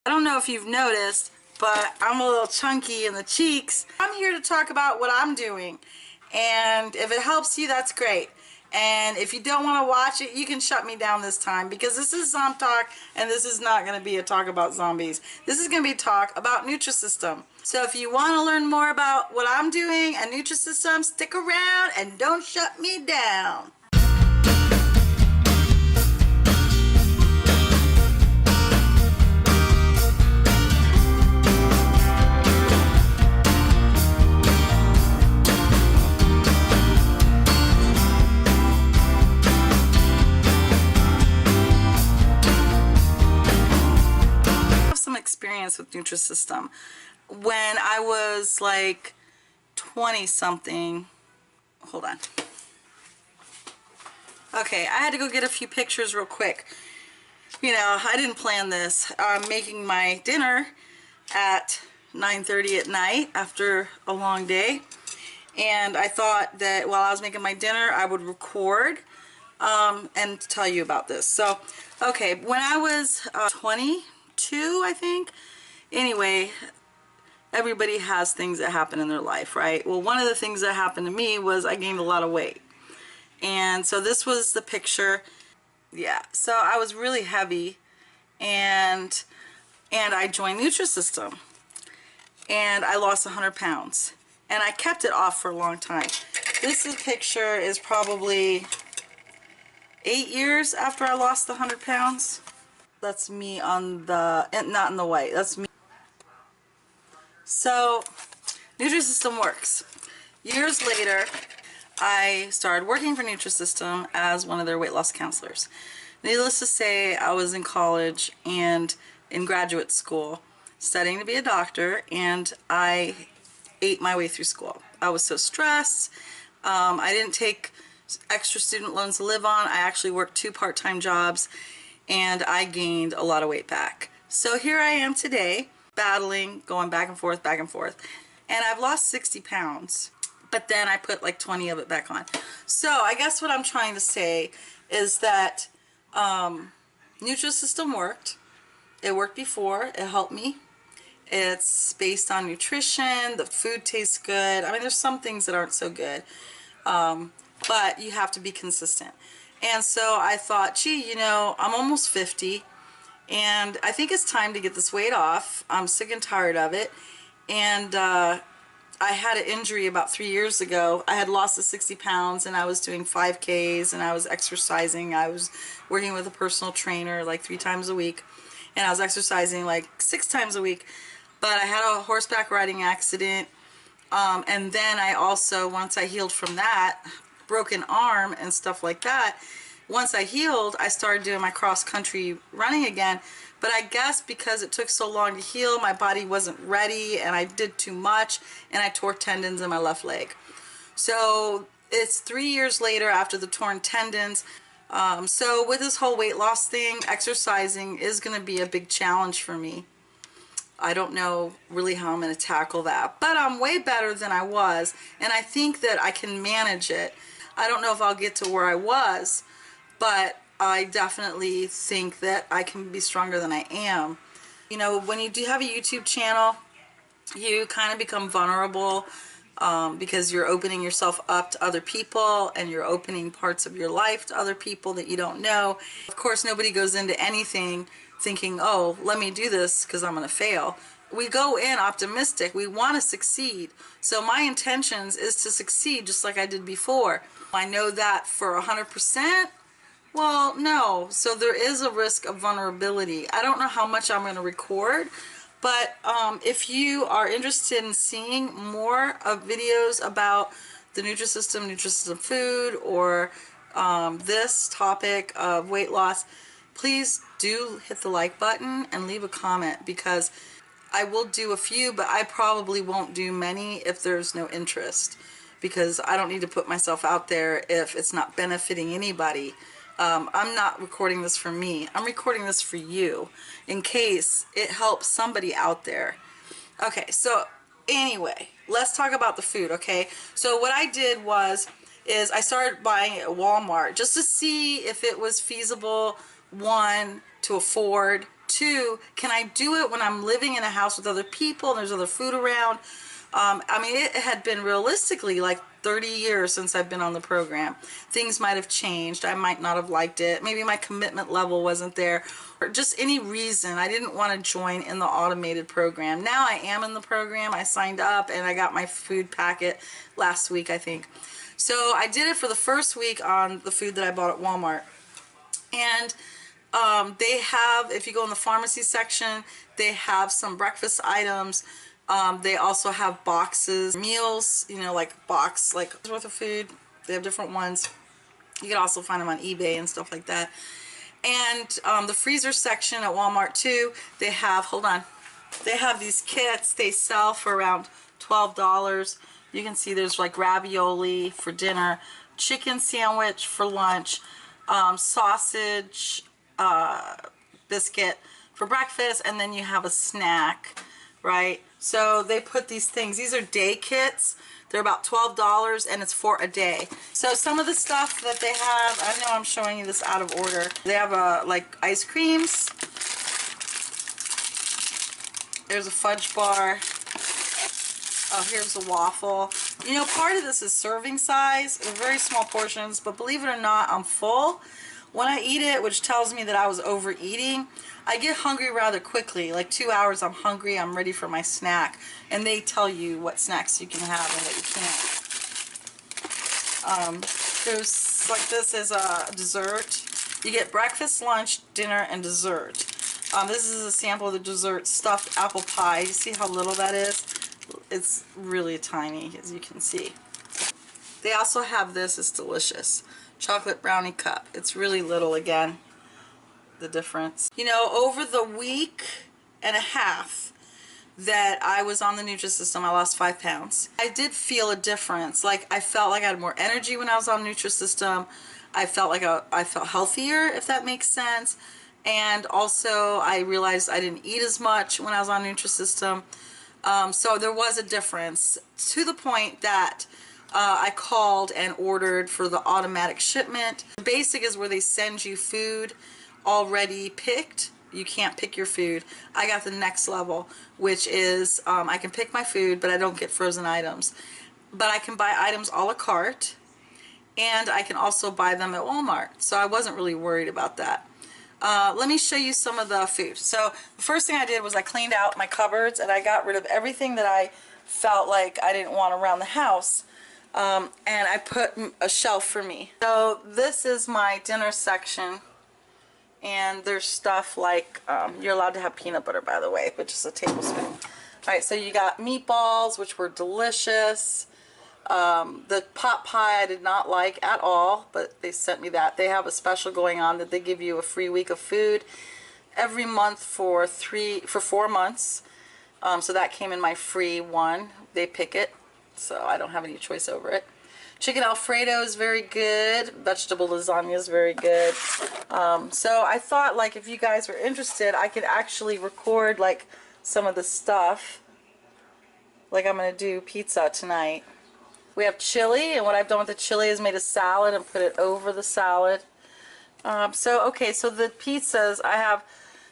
I don't know if you've noticed, but I'm a little chunky in the cheeks. I'm here to talk about what I'm doing, and if it helps you, that's great. And if you don't want to watch it, you can shut me down this time, because this is ZomTalk, and this is not going to be a talk about zombies. This is going to be a talk about Nutrisystem. So if you want to learn more about what I'm doing and Nutrisystem, stick around and don't shut me down. Experience with Nutrisystem. When I was like 20 something, hold on. Okay, I had to go get a few pictures real quick. You know, I didn't plan this. I'm making my dinner at 9:30 at night after a long day, and I thought that while I was making my dinner I would record and tell you about this. So okay, when I was 22, I think. Anyway, everybody has things that happen in their life, right? Well, one of the things that happened to me was I gained a lot of weight. And so this was the picture. Yeah, so I was really heavy, and I joined Nutrisystem, and I lost 100 pounds. And I kept it off for a long time. This picture is probably 8 years after I lost the 100 pounds. That's me on the, not in the white, that's me. So, Nutrisystem works. Years later, I started working for Nutrisystem as one of their weight loss counselors. Needless to say, I was in college and in graduate school studying to be a doctor, and I ate my way through school. I was so stressed. I didn't take extra student loans to live on. I actually worked 2 part-time jobs, and I gained a lot of weight back. So here I am today, battling, going back and forth, and I've lost 60 pounds, but then I put like 20 of it back on. So I guess what I'm trying to say is that Nutrisystem worked. It worked before. It helped me. It's based on nutrition. The food tastes good. I mean, there's some things that aren't so good, but you have to be consistent. And so I thought, gee, you know, I'm almost 50, and I think it's time to get this weight off. I'm sick and tired of it. And I had an injury about 3 years ago. I had lost the 60 pounds, and I was doing 5Ks, and I was exercising. I was working with a personal trainer like 3 times a week, and I was exercising like 6 times a week. But I had a horseback riding accident, and then I also, once I healed from that, broken arm and stuff like that, once I healed, I started doing my cross-country running again. But I guess because it took so long to heal, my body wasn't ready, and I did too much, and I tore tendons in my left leg. So it's 3 years later after the torn tendons. So with this whole weight loss thing, exercising is going to be a big challenge for me. I don't know really how I'm going to tackle that, but I'm way better than I was, and I think that I can manage it. I don't know if I'll get to where I was, but I definitely think that I can be stronger than I am. You know, when you do have a YouTube channel, you kind of become vulnerable because you're opening yourself up to other people, and you're opening parts of your life to other people that you don't know. Of course, nobody goes into anything thinking, oh, let me do this because I'm going to fail. We go in optimistic. We want to succeed. So my intentions is to succeed just like I did before. I know that for 100%. Well, no. So there is a risk of vulnerability. I don't know how much I'm going to record, but if you are interested in seeing more of videos about the Nutrisystem food, or this topic of weight loss, please do hit the like button and leave a comment, because I will do a few, but I probably won't do many if there's no interest, because I don't need to put myself out there if it's not benefiting anybody. I'm not recording this for me. I'm recording this for you in case it helps somebody out there. Okay, so anyway, let's talk about the food, okay? So what I did is I started buying it at Walmart just to see if it was feasible, one, to afford, Two, can I do it when I'm living in a house with other people and there's other food around? I mean, it had been realistically like 30 years since I've been on the program. Things might have changed. I might not have liked it. Maybe my commitment level wasn't there, or just any reason I didn't want to join in the automated program. Now I am in the program. I signed up and I got my food packet last week, I think. So I did it for the first week on the food that I bought at Walmart. And they have, if you go in the pharmacy section, they have some breakfast items. They also have boxes, meals, you know, like box, like worth of food. They have different ones. You can also find them on eBay and stuff like that. And the freezer section at Walmart too, they have, hold on, they have these kits they sell for around $12. You can see there's like ravioli for dinner, chicken sandwich for lunch, sausage biscuit for breakfast, and then you have a snack, right? So they put these things, these are day kits. They're about $12 and it's for a day. So some of the stuff that they have, I know I'm showing you this out of order. They have like ice creams. There's a fudge bar. Oh, here's a waffle. You know, part of this is serving size. They're very small portions, but believe it or not, I'm full. When I eat it, which tells me that I was overeating, I get hungry rather quickly. Like 2 hours, I'm hungry, I'm ready for my snack. And they tell you what snacks you can have and what you can't. There's, like, this is a dessert. You get breakfast, lunch, dinner, and dessert. This is a sample of the dessert, stuffed apple pie. You see how little that is? It's really tiny, as you can see. They also have this, it's delicious. Chocolate brownie cup. It's really little again, the difference. You know, over the week and a half that I was on the Nutrisystem, I lost 5 pounds. I did feel a difference. Like, I felt like I had more energy when I was on Nutrisystem. I felt like I felt healthier, if that makes sense. And also, I realized I didn't eat as much when I was on Nutrisystem. So there was a difference, to the point that I called and ordered for the automatic shipment. The basic is where they send you food already picked. You can't pick your food. I got the next level, which is I can pick my food, but I don't get frozen items. But I can buy items a la carte, and I can also buy them at Walmart. So I wasn't really worried about that. Let me show you some of the food. So the first thing I did was I cleaned out my cupboards, and I got rid of everything that I felt like I didn't want around the house. And I put a shelf for me. So this is my dinner section, and there's stuff like, you're allowed to have peanut butter, by the way, which is a tablespoon. Alright, so you got meatballs, which were delicious. The pot pie I did not like at all, but they sent me that. They have a special going on that they give you a free week of food every month for 4 months. So that came in my free one. They pick it, so I don't have any choice over it. Chicken Alfredo is very good. Vegetable lasagna is very good. So I thought, like, if you guys were interested, I could actually record like some of the stuff. Like, I'm gonna do pizza tonight. We have chili, and what I've done with the chili is made a salad and put it over the salad. Okay, so the pizzas, I have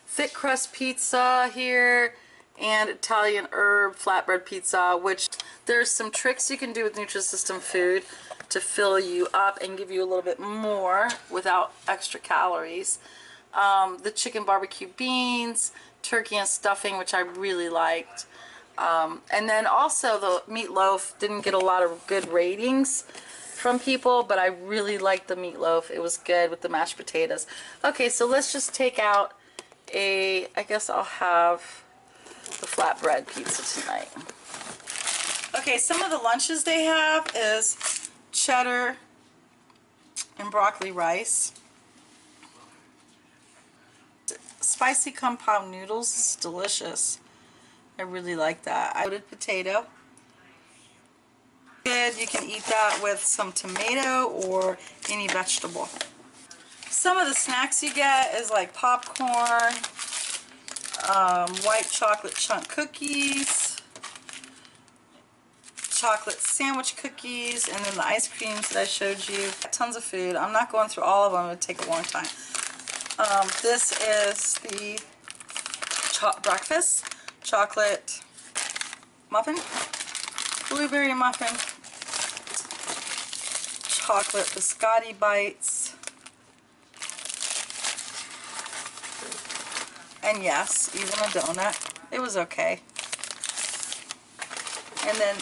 thick crust pizza here and Italian herb flatbread pizza, which there's some tricks you can do with Nutrisystem food to fill you up and give you a little bit more without extra calories. The chicken barbecue beans, turkey and stuffing, which I really liked. And then also the meatloaf didn't get a lot of good ratings from people, but I really liked the meatloaf. It was good with the mashed potatoes. Okay, so let's just take out I guess I'll have the flatbread pizza tonight. Okay, some of the lunches they have is cheddar and broccoli rice. Spicy compound noodles is delicious. I really like that. Loaded potato. Good, you can eat that with some tomato or any vegetable. Some of the snacks you get is like popcorn, white chocolate chunk cookies, chocolate sandwich cookies, and then the ice creams that I showed you. Tons of food. I'm not going through all of them. It would take a long time. This is the breakfast chocolate muffin, blueberry muffin, chocolate biscotti bites, and yes, even a donut. It was okay. And then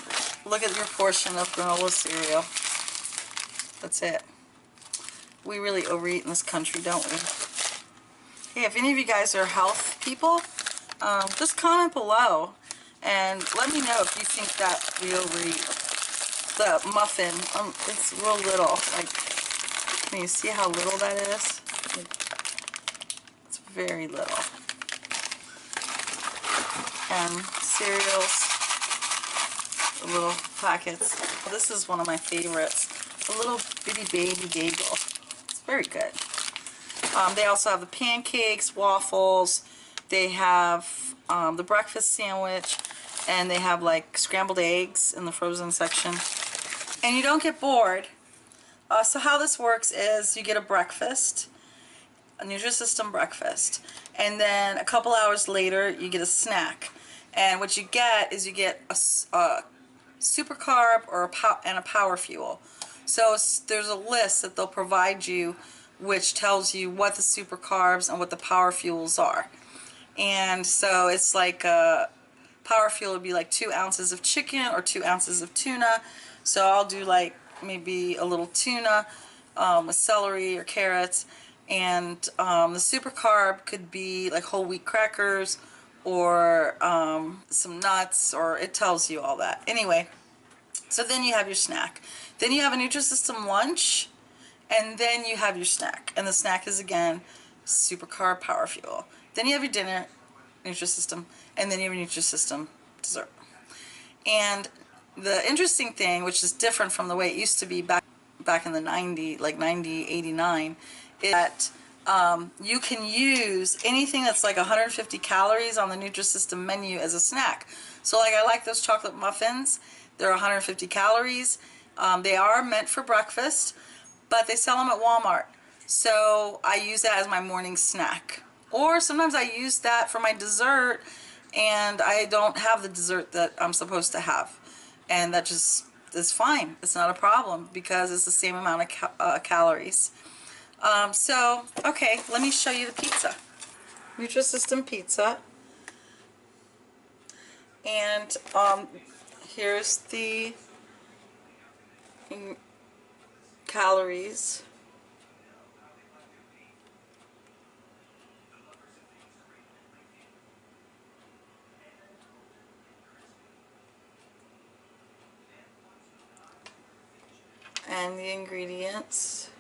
look at your portion of granola cereal. That's it. We really overeat in this country, don't we? Hey, if any of you guys are health people, just comment below and let me know if you think that we overeat. The muffin, it's real little. Like, can you see how little that is? It's very little. And cereals, the little packets. Well, this is one of my favorites. A little bitty baby bagel. It's very good. They also have the pancakes, waffles. They have the breakfast sandwich, and they have like scrambled eggs in the frozen section. And you don't get bored. So how this works is you get a breakfast, a Nutrisystem breakfast, and then a couple hours later you get a snack. And what you get is you get a super carb or a power fuel. So there's a list that they'll provide you which tells you what the super carbs and what the power fuels are. And so it's like power fuel would be like 2 ounces of chicken or 2 ounces of tuna. So I'll do like maybe a little tuna with celery or carrots. And the super carb could be like whole wheat crackers or some nuts, or it tells you all that. Anyway, so then you have your snack. Then you have a Nutrisystem lunch, and then you have your snack. And the snack is, again, super carb power fuel. Then you have your dinner, Nutrisystem, and then you have your Nutrisystem dessert. And the interesting thing, which is different from the way it used to be back in the 90s, like 90, 89, is that you can use anything that's like 150 calories on the Nutrisystem menu as a snack. So like I like those chocolate muffins. They're 150 calories. They are meant for breakfast, but they sell them at Walmart. So I use that as my morning snack. Or sometimes I use that for my dessert and I don't have the dessert that I'm supposed to have. And that just is fine. It's not a problem because it's the same amount of calories. So, okay, let me show you the pizza. Nutrisystem pizza. And here's the calories. And the ingredients.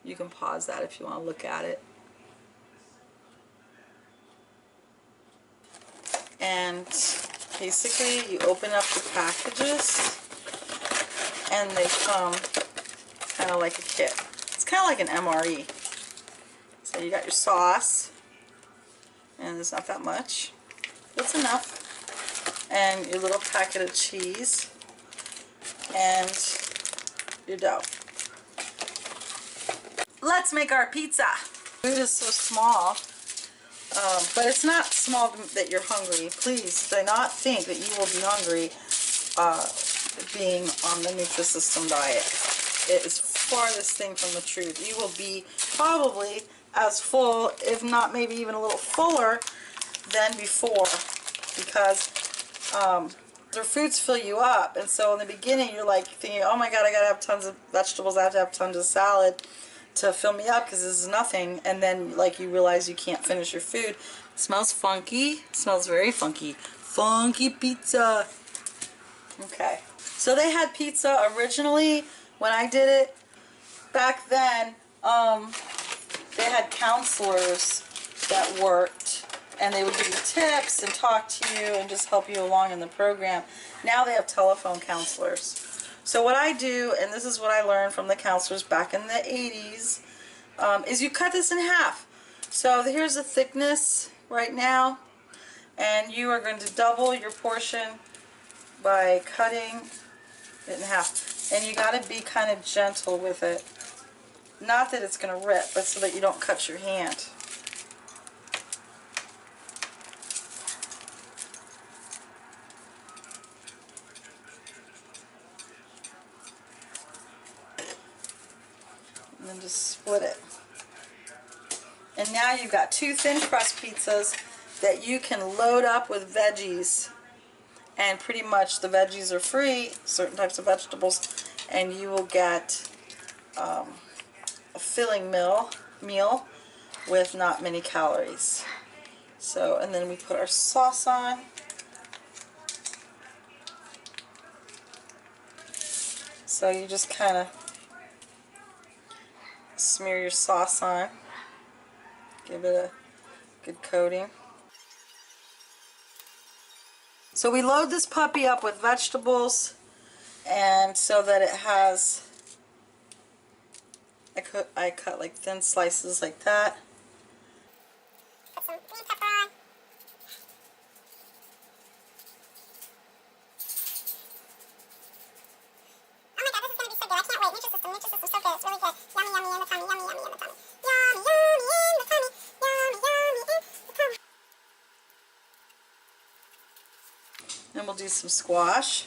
You can pause that if you want to look at it. And basically you open up the packages and they come kind of like a kit. It's kind of like an MRE. So you got your sauce, and there's not that much. That's enough. And your little packet of cheese and your dough. Let's make our pizza. Food is so small, but it's not small that you're hungry. Please do not think that you will be hungry being on the Nutrisystem diet. It is farthest thing from the truth. You will be probably as full, if not maybe even a little fuller than before, because their foods fill you up. And so in the beginning you're like thinking, oh my god, I gotta have tons of vegetables, I have to have tons of salad to fill me up because this is nothing. And then like you realize you can't finish your food. It smells funky. It smells very funky. Funky pizza. Okay, so they had pizza originally when I did it back then. They had counselors that worked, and they would give you tips and talk to you and just help you along in the program. Now they have telephone counselors. So what I do, and this is what I learned from the counselors back in the 80s, is you cut this in half. So here's the thickness right now, and you are going to double your portion by cutting it in half. And you got to be kind of gentle with it. Not that it's going to rip, but so that you don't cut your hand. just split it. And now you've got 2 thin crust pizzas that you can load up with veggies. And pretty much the veggies are free, certain types of vegetables, and you will get a filling meal with not many calories. So, and then we put our sauce on. So you just kind of smear your sauce on, give it a good coating. So we load this puppy up with vegetables, and so that it has, I cut like thin slices like that. Put some green pepper on. Oh my god, this is going to be so good. I can't wait. Nutrisystem, Nutrisystem, so good. It's really good. Yummy, yummy in the tummy, yummy, yummy in the tummy. Yummy, yummy in the tummy. Yummy, yummy in the tummy. Then we'll do some squash.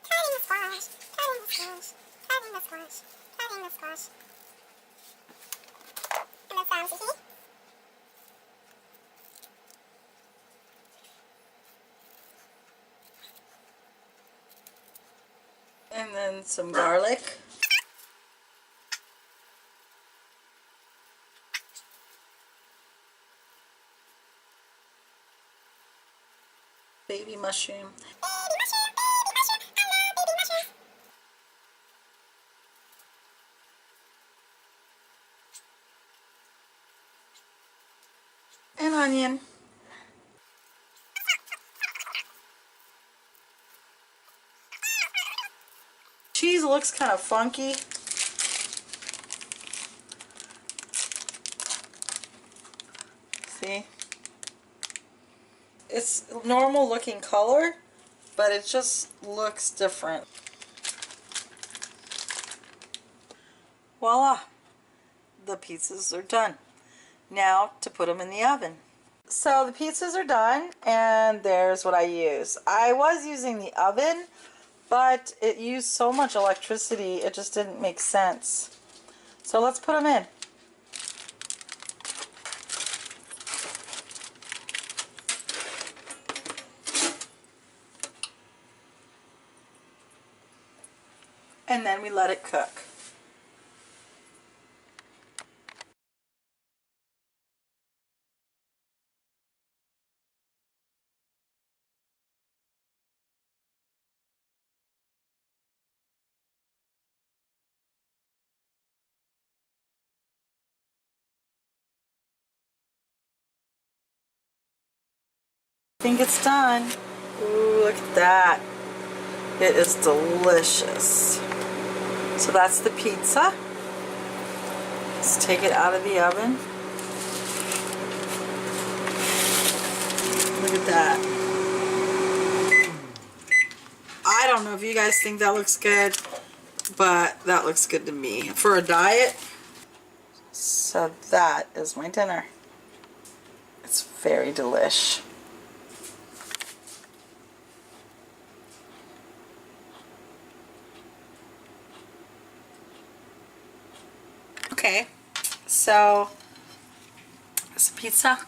Cutting the squash, cutting the squash, cutting the squash, cutting the squash. And then some zucchini. And then some garlic. Baby mushroom. Baby mushroom, baby mushroom. I love baby mushrooms. And onion. Cheese looks kind of funky. See? It's normal looking color, but it just looks different. Voila! The pizzas are done. Now to put them in the oven. So the pizzas are done, and there's what I use. I was using the oven, but it used so much electricity, it just didn't make sense. So let's put them in. And then we let it cook. I think it's done. Ooh, look at that. It is delicious. So that's the pizza. Let's take it out of the oven. Look at that. I don't know if you guys think that looks good, but that looks good to me. For a diet. So that is my dinner. It's very delish. Okay, so it's a pizza.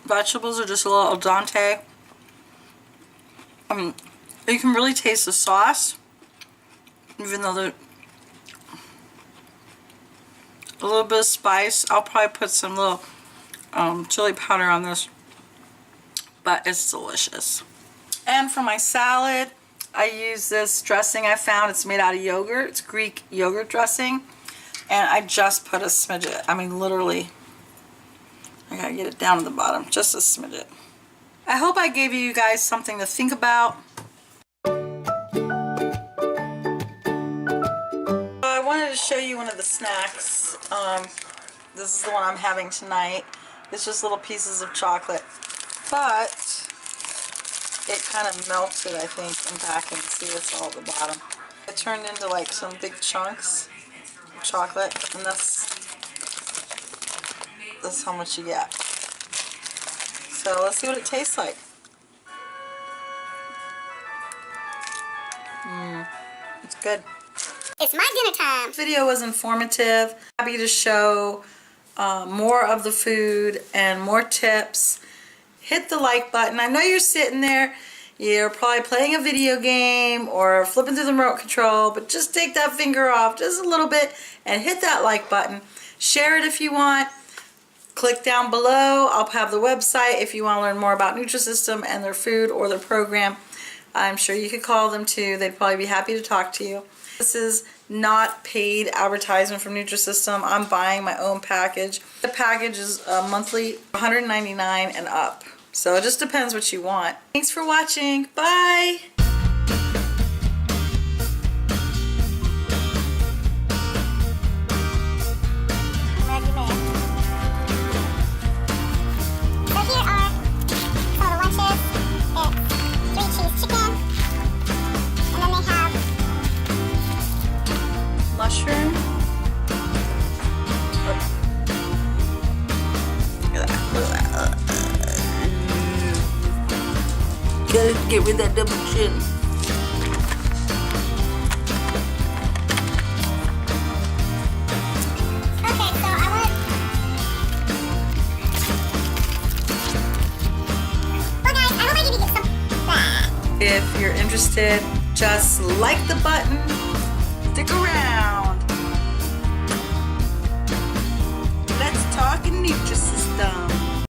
Vegetables are just a little al dente. You can really taste the sauce, even though there's a little bit of spice. I'll probably put some little chili powder on this, but it's delicious. And for my salad, I use this dressing I found. It's made out of yogurt. It's Greek yogurt dressing. And I just put a smidget. I mean, literally. I gotta get it down to the bottom. Just a smidget. I hope I gave you guys something to think about. I wanted to show you one of the snacks. This is the one I'm having tonight. It's just little pieces of chocolate. But it kind of melted, I think, in packing. See, it's all at the bottom. It turned into like some big chunks of chocolate, and that's how much you get. So let's see what it tastes like. It's good. It's my dinner time. This video was informative. Happy to show more of the food and more tips. Hit the like button. I know you're sitting there, you're probably playing a video game or flipping through the remote control, but just take that finger off just a little bit and hit that like button. Share it if you want. Click down below. I'll have the website if you want to learn more about Nutrisystem and their food or their program. I'm sure you could call them too. They'd probably be happy to talk to you. This is not paid advertisement from Nutrisystem. I'm buying my own package. The package is monthly $199 and up. So it just depends what you want. Thanks for watching. Bye! Mushroom. Gotta get rid of that double chin. Okay, so I want... Well guys, I hope I didn't get some... If you're interested, just like the button. Stick around. Let's talk Nutrisystem.